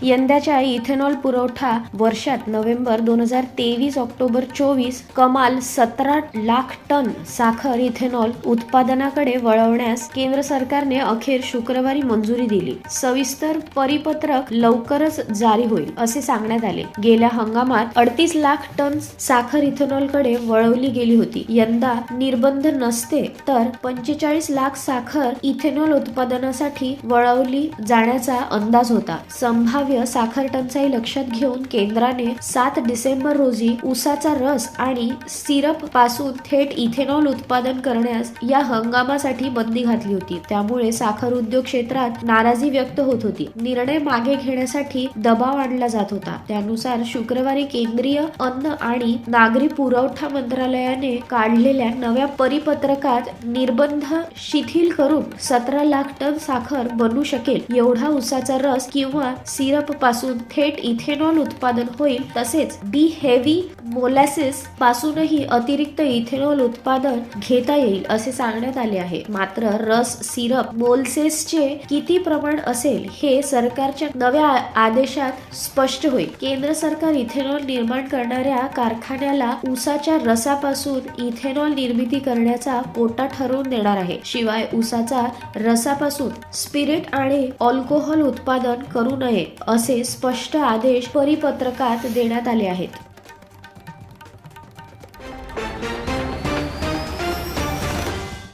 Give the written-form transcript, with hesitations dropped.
यंदाच्या इथेनॉल पुरवठा वर्षात नोव्हेंबर 2023 ऑक्टोबर 24 कमाल 17 लाख टन साखर इथेनॉल उत्पादनाकडे वळवण्यास केंद्र सरकारने अखेर शुक्रवारी मंजुरी दिली। सविस्तर परिपत्रक लवकरच जारी होईल असे सांगण्यात आले। गेल्या हंगामात 38 लाख टन साखर इथेनॉलकडे वळवली गेली होती। यंदा निर्बंध नसते तर 45 लाख साखर इथेनॉल उत्पादनासाठी वळवली जाण्याचा अंदाज होता। संभाव्य साखर टंचाई लक्षात घेऊन केंद्राने 7 डिसेंबर रोजी ऊसाचा रस आणि सिरप पासून थेट इथेनॉल उत्पादन करण्यास या हंगामासाठी बंदी घातली होती। त्यामुळे साखर उद्योग क्षेत्रात नाराजी व्यक्त होत होती। निर्णय मागे घेण्यासाठी दबाव आणला जात होता। त्यानुसार शुक्रवारी केंद्रीय अन्न आणि नागरी पुरवठा मंत्रालयाने काढलेल्या नव्या परिपत्रकात निर्बंध शिथिल करून 17 लाख टन साखर बनू शकेल एवढा ऊसाचा रस किंवा सिरप पासून थेट इथेनॉल उत्पादन होईल। तसेच डी हेवी मोलॅसिस पासूनही अतिरिक्त इथेनॉल उत्पादन घेता येईल असे सांगण्यात आले आहे। मात्र रस सिरप मोलसेसचे किती प्रमाण असेल हे सरकारच्या नव्या आदेशात स्पष्ट होईल। केंद्र सरकार इथेनॉल निर्माण करणाऱ्या कारखान्याला ऊसाच्या रसापासून इथेनॉल निर्मिती करण्याचा कोटा ठरवून देणार आहे। शिवाय ऊसाचा रसापासून स्पिरिट आणि अल्कोहोल उत्पादन करू नये असे स्पष्ट आदेश परिपत्रकात देण्यात आले आहेत।